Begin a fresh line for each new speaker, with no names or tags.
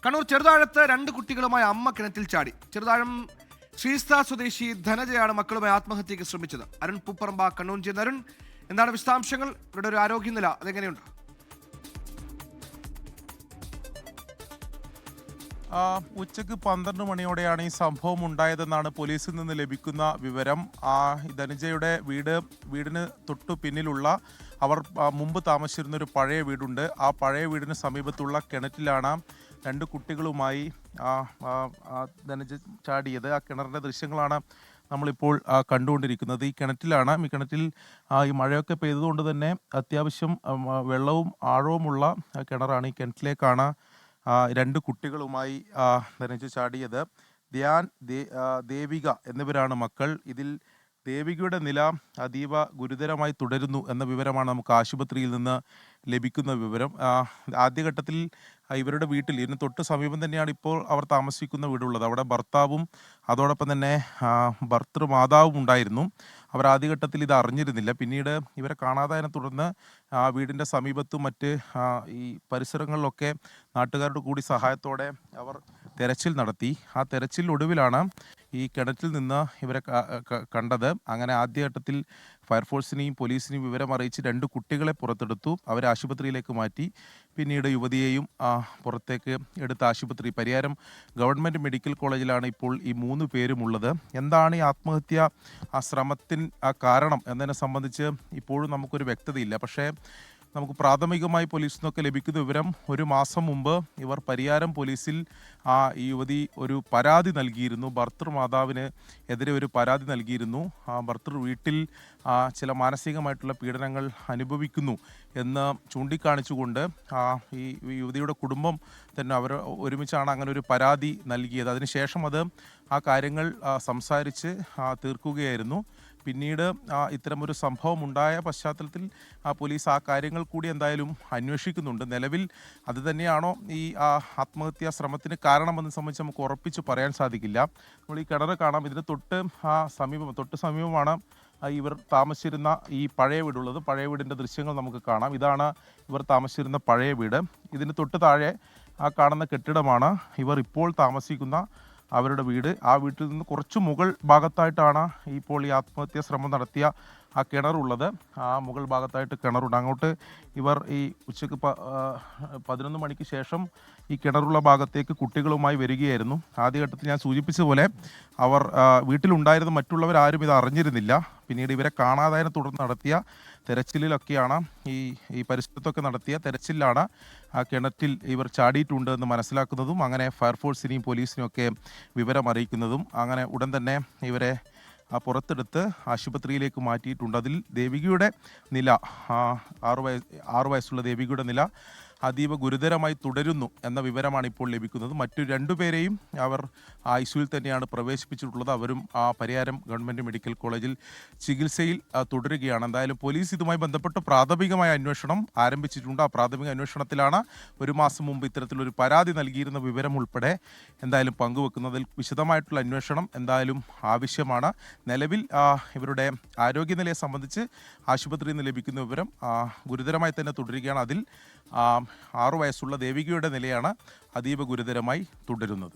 കണ്ണൂർ ചെറുതാഴത്ത് 2 കുട്ടികളുമായി അമ്മ കിണറ്റിൽ ചാടി. ചെറുതാഴം ശ്രീസ്ഥ സ്വദേശി ധനജയാണ് മക്കളുമായി ആത്മഹത്യയ്ക്ക് ശ്രമിച്ചത്. അരുൺ പൂപ്പറമ്പ കണ്ണൂർ ചെയ്യുന്ന അരുൺ, എന്താണ് വിശദാംശങ്ങൾ? ഇവരുടെ ഒരു ആരോഗ്യനില അതെങ്ങനെയുണ്ട്?
ഉച്ചയ്ക്ക് 12 മണിയോടെയാണ് ഈ സംഭവം ഉണ്ടായതെന്നാണ് പോലീസിൽ നിന്ന് ലഭിക്കുന്ന വിവരം. ധനജയുടെ വീടിന് തൊട്ടു പിന്നിലുള്ള അവർ മുമ്പ് താമസിച്ചിരുന്നൊരു പഴയ വീടുണ്ട്. ആ പഴയ വീടിന് സമീപത്തുള്ള കിണറ്റിലാണ് 2 കുട്ടികളുമായി ധനജ ചാടിയത്. ആ കിണറിൻ്റെ ദൃശ്യങ്ങളാണ് നമ്മളിപ്പോൾ കണ്ടുകൊണ്ടിരിക്കുന്നത്. ഈ കിണറ്റിൽ ഈ മഴയൊക്കെ പെയ്തതുകൊണ്ട് തന്നെ അത്യാവശ്യം വെള്ളവും ആഴവുമുള്ള കിണറാണ്. ഈ കിണറ്റിലേക്കാണ് 2 കുട്ടികളുമായി ധനജ ചാടിയത്. ധ്യാൻ, ദേവിക എന്നിവരാണ് മക്കൾ. ഇതിൽ ദേവികയുടെ നില അതീവ ഗുരുതരമായി തുടരുന്നു എന്ന വിവരമാണ് നമുക്ക് ആശുപത്രിയിൽ നിന്ന് ലഭിക്കുന്ന വിവരം. ആദ്യഘട്ടത്തിൽ ഇവരുടെ വീട്ടിൽ ഇതിന് തൊട്ട് സമീപം തന്നെയാണ് ഇപ്പോൾ അവർ താമസിക്കുന്ന വീടുള്ളത്. അവിടെ ഭർത്താവും അതോടൊപ്പം തന്നെ ഭർത്തൃമാതാവും ഉണ്ടായിരുന്നു. അവർ ആദ്യഘട്ടത്തിൽ ഇത് അറിഞ്ഞിരുന്നില്ല. പിന്നീട് ഇവരെ കാണാതായതിനെ തുടർന്ന് വീടിൻ്റെ സമീപത്തും മറ്റ് ഈ പരിസരങ്ങളിലൊക്കെ നാട്ടുകാരുടെ കൂടി സഹായത്തോടെ അവർ തെരച്ചിൽ നടത്തി. ആ തെരച്ചിലൊടുവിലാണ് ഈ കിണറ്റിൽ നിന്ന് ഇവരെ കണ്ടത്. അങ്ങനെ ആദ്യഘട്ടത്തിൽ ഫയർഫോഴ്സിനെയും പോലീസിനെയും വിവരം അറിയിച്ച് 2 കുട്ടികളെ പുറത്തെടുത്തു. അവരെ ആശുപത്രിയിലേക്ക് മാറ്റി. പിന്നീട് യുവതിയെയും പുറത്തേക്ക് എടുത്ത ആശുപത്രി പരിയാരം ഗവൺമെൻറ് മെഡിക്കൽ കോളേജിലാണ് ഇപ്പോൾ ഈ 3 പേരും ഉള്ളത്. എന്താണ് ഈ ആത്മഹത്യ ശ്രമത്തിന് കാരണം എന്നതിനെ സംബന്ധിച്ച് ഇപ്പോഴും നമുക്കൊരു വ്യക്തതയില്ല. പക്ഷേ നമുക്ക് പ്രാഥമികമായി പോലീസിൽ നിന്നൊക്കെ ലഭിക്കുന്ന വിവരം 1 മാസം മുമ്പ് ഇവർ പരിയാരം പോലീസിൽ ഈ യുവതി ഒരു പരാതി നൽകിയിരുന്നു. ഭർത്തൃമാതാവിന് എതിരെ ഒരു പരാതി നൽകിയിരുന്നു. ഭർത്തൃ വീട്ടിൽ ചില മാനസികമായിട്ടുള്ള പീഡനങ്ങൾ അനുഭവിക്കുന്നു എന്ന് ചൂണ്ടിക്കാണിച്ചുകൊണ്ട് ഈ യുവതിയുടെ കുടുംബം തന്നെ അവർ ഒരുമിച്ചാണ് അങ്ങനെ ഒരു പരാതി നൽകിയത്. അതിനുശേഷം ആ കാര്യങ്ങൾ സംസാരിച്ച് തീർക്കുകയായിരുന്നു. പിന്നീട് ഇത്തരമൊരു സംഭവം ഉണ്ടായ പശ്ചാത്തലത്തിൽ പോലീസ് ആ കാര്യങ്ങൾ കൂടി എന്തായാലും അന്വേഷിക്കുന്നുണ്ട്. നിലവിൽ അത് തന്നെയാണോ ഈ ആത്മഹത്യാ ശ്രമത്തിന് കാരണമെന്ന് സംബന്ധിച്ച് നമുക്ക് ഉറപ്പിച്ച് പറയാൻ സാധിക്കില്ല. നമ്മൾ ഈ കിണർ കാണാം. ഇതിന് തൊട്ട് സമീപമാണ് ഇവർ താമസിച്ചിരുന്ന ഈ പഴയ വീടുള്ളത്. പഴയ വീടിൻ്റെ ദൃശ്യങ്ങൾ നമുക്ക് കാണാം. ഇതാണ് ഇവർ താമസിച്ചിരുന്ന പഴയ വീട്. ഇതിന് തൊട്ട് താഴെ കാണുന്ന കെട്ടിടമാണ് ഇവർ ഇപ്പോൾ താമസിക്കുന്ന അവരുടെ വീട്. ആ വീട്ടിൽ നിന്ന് കുറച്ച് മുകൾ ഭാഗത്തായിട്ടാണ് ഇപ്പോൾ ഈ ആത്മഹത്യാ ശ്രമം നടത്തിയ ആ കിണറുള്ളത്. ആ മുകൾ ഭാഗത്തായിട്ട് കിണറുണ്ട്. അങ്ങോട്ട് ഇവർ ഈ ഉച്ചയ്ക്ക് 11 മണിക്ക് ശേഷം ഈ കിണറുള്ള ഭാഗത്തേക്ക് കുട്ടികളുമായി വരികയായിരുന്നു. ആദ്യഘട്ടത്തിൽ ഞാൻ സൂചിപ്പിച്ചതുപോലെ അവർ വീട്ടിലുണ്ടായിരുന്ന മറ്റുള്ളവരാരും ഇത് അറിഞ്ഞിരുന്നില്ല. പിന്നീട് ഇവരെ കാണാതായതിനെ തുടർന്ന് നടത്തിയ തെരച്ചിലിലൊക്കെയാണ് ഈ പരിസരത്തൊക്കെ നടത്തിയ തെരച്ചിലാണ് ആ കിണറ്റിൽ ഇവർ ചാടിയിട്ടുണ്ട് എന്ന് മനസ്സിലാക്കുന്നതും അങ്ങനെ ഫയർഫോഴ്സിനെയും പോലീസിനെയും ഒക്കെ വിവരം അറിയിക്കുന്നതും. അങ്ങനെ ഉടൻ തന്നെ ഇവരെ പുറത്തെടുത്ത് ആശുപത്രിയിലേക്ക് മാറ്റിയിട്ടുണ്ട്. അതിൽ ദേവികയുടെ നില 6 വയസ്സുള്ള ദേവികയുടെ നില അതീവ ഗുരുതരമായി തുടരുന്നു എന്ന വിവരമാണ് ഇപ്പോൾ ലഭിക്കുന്നത്. മറ്റു 2 പേരെയും അവർ ICUവിൽ തന്നെയാണ് പ്രവേശിപ്പിച്ചിട്ടുള്ളത്. അവരും പരിയാരം ഗവൺമെൻറ് മെഡിക്കൽ കോളേജിൽ ചികിത്സയിൽ തുടരുകയാണ്. എന്തായാലും പോലീസ് ഇതുമായി ബന്ധപ്പെട്ട് പ്രാഥമികമായ അന്വേഷണം ആരംഭിച്ചിട്ടുണ്ട്. ആ പ്രാഥമിക അന്വേഷണത്തിലാണ് 1 മാസം മുമ്പ് ഇത്തരത്തിലൊരു പരാതി നൽകിയിരുന്ന വിവരം ഉൾപ്പെടെ എന്തായാലും പങ്കുവെക്കുന്നതിൽ വിശദമായിട്ടുള്ള അന്വേഷണം എന്തായാലും ആവശ്യമാണ്. നിലവിൽ ഇവരുടെ ആരോഗ്യനിലയെ സംബന്ധിച്ച് ആശുപത്രിയിൽ നിന്ന് ലഭിക്കുന്ന വിവരം ഗുരുതരമായി തന്നെ തുടരുകയാണ്. അതിൽ 6 വയസ്സുള്ള ദേവികയുടെ നിലയാണ് അതീവ ഗുരുതരമായി തുടരുന്നത്.